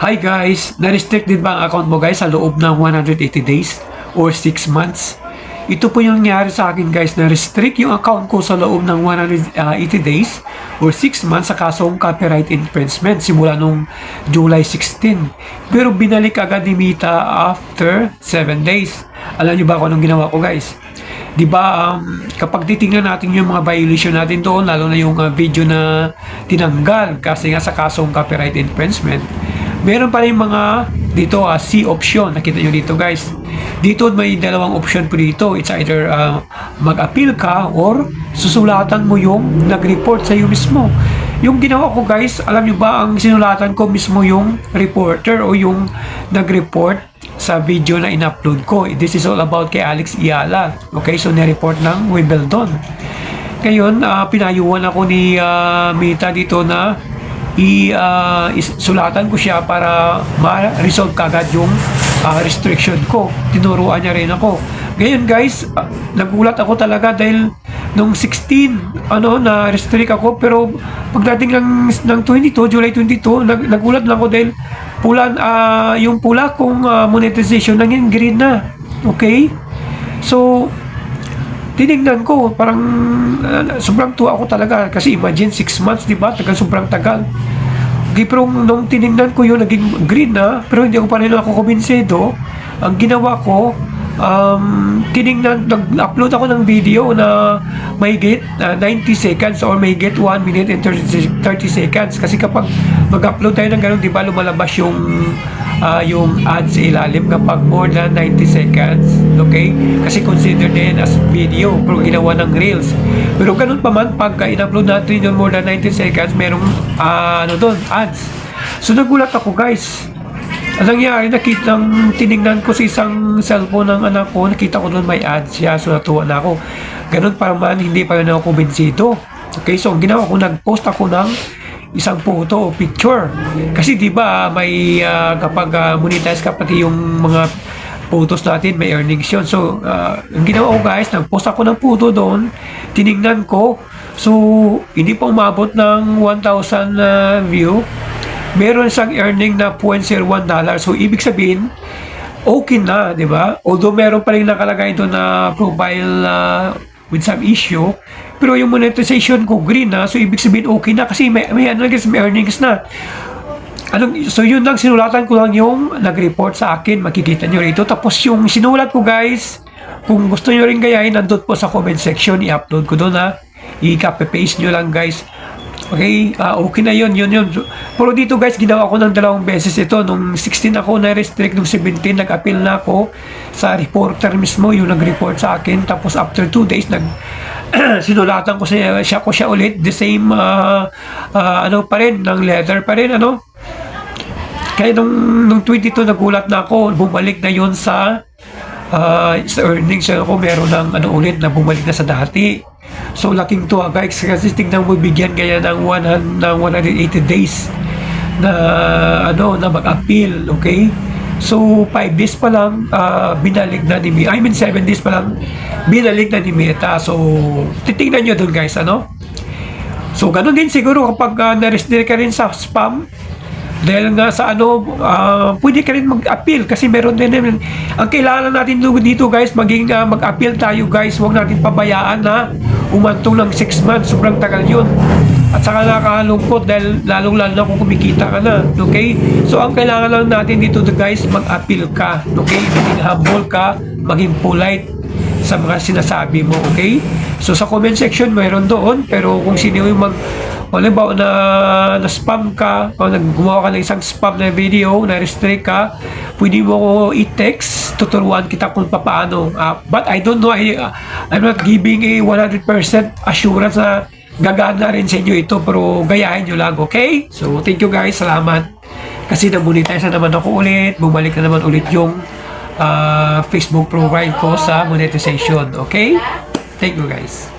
Hi guys! Na-restricted ba ang account mo guys sa loob ng 180 days or 6 months? Ito po yung nangyari sa akin guys, na-restrict yung account ko sa loob ng 180 days or 6 months sa kasong copyright infringement simula nung July 16. Pero binalik agad ni Meta after 7 days. Alam niyo ba kung anong ginawa ko guys? Di ba kapag titingnan natin yung mga violation natin doon, lalo na yung video na tinanggal kasi nga sa kasong copyright infringement, meron pa rin mga dito C option. Nakita nyo dito guys. Dito may dalawang option po dito. It's either mag-appeal ka or susulatan mo yung nag-report sa iyo mismo. Yung ginawa ko guys, alam nyo ba ang sinulatan ko mismo yung reporter o yung nag-report sa video na in-upload ko. This is all about kay Alex Iala. Okay, so ni-report ng Wimbledon. Ngayon, pinayuhan ako ni Meta dito na sulatan ko siya para ma-resolve kagad yung restriction ko. Tinuruan niya rin ako. Ngayon guys, nagulat ako talaga dahil nung 16 na restrict ako, pero pagdating lang ng 22, July 22, nagulat lang ako dahil yung pula kong monetization naging green na. Okay? So tinignan ko, parang sobrang tuwa ako talaga kasi imagine 6 months, di ba? Sobrang tagal. Okay, pero nung tinignan ko yun, naging green na, pero hindi ako pa rin ako kumbinsido. Ang ginawa ko, nag-upload ako ng video na may get 90 seconds or may get 1 minute and 30 seconds. Kasi kapag mag-upload tayo ng ganun, di ba, lumalabas yung ads sa ilalim kapag more than 90 seconds. Okay? Kasi considered din as video pero ginawa ng reels. Pero ganun pa man, pag in-upload natin yung more than 90 seconds, merong ads. So nagulat ako guys. Ang nangyari, tinignan ko sa isang cellphone ng anak ko, nakita ko doon may ads siya, so natuwa na ako. Ganun pa man, hindi pa rin ako kumbinsido. Okay, so ang ginawa ko, nag-post ako ng isang photo o picture. Kasi di ba may kapag monetize ka pati yung mga photos natin, may earnings yun. So, ang ginawa ko guys, nag-post ako ng photo doon, tinignan ko, so hindi pa umabot ng 1,000 view. Meron siyang earning na $0.01. So, ibig sabihin, okay na, di ba? Although meron pa rin nakalagay doon na profile with some issue, pero yung monetization ko green na, so ibig sabihin okay na kasi may earnings na. So, yun lang, sinulatan ko lang yung nag-report sa akin, makikita nyo rito. Tapos yung sinulat ko guys, kung gusto nyo rin gayahin, nandun po sa comment section, i-upload ko doon i-copy-paste nyo lang guys. Okay, okay na yun. Pero dito guys, ginawa ko ng 2 beses ito. Nung 16 ako na-restrict, nung 17 nag-appeal na ako sa reporter mismo, yung nag-report sa akin. Tapos after 2 days, sinulatan ko siya ulit. The same, pa rin, ng letter pa rin, Kaya nung 22, nagulat na ako, bumalik na yun sa earnings ako, meron ng ulit na bumalik na sa dati. So laking tuwa guys, kasi tingnan mo, bigyan kaya ng 180 days na na mag-appeal. Okay, so 5 days pa lang binalik na ni Meta. 7 days pa lang binalik na ni Meta. So titingnan nyo dun guys. So ganun din siguro kapag na-restrict ka rin sa spam. Dahil nga sa pwede ka rin mag-appeal kasi meron din naman. Ang kailangan natin dito guys, mag-appeal tayo guys. Huwag natin pabayaan na umantong ng 6 months. Sobrang tagal yun. At saka nakakalungkot dahil lalong-lalo na kung kumikita ka na. Okay? So ang kailangan lang natin dito guys, mag-appeal ka. Okay? Maging humble ka, maging polite sa mga sinasabi mo. Okay? So sa comment section mayroon doon, pero kung sino yung halimbawa na-spam ka o gumawa ka ng isang spam na video, na-restrict ka, pwede mo ko i-text, tuturuan kita kung paano. But I don't know, I'm not giving a 100% assurance na gagana rin sa inyo ito, pero gayahin nyo lang, okay? So, thank you guys, salamat. Kasi na-monetize na naman ako ulit, bumalik na naman ulit yung Facebook profile ko sa monetization, okay? Thank you guys.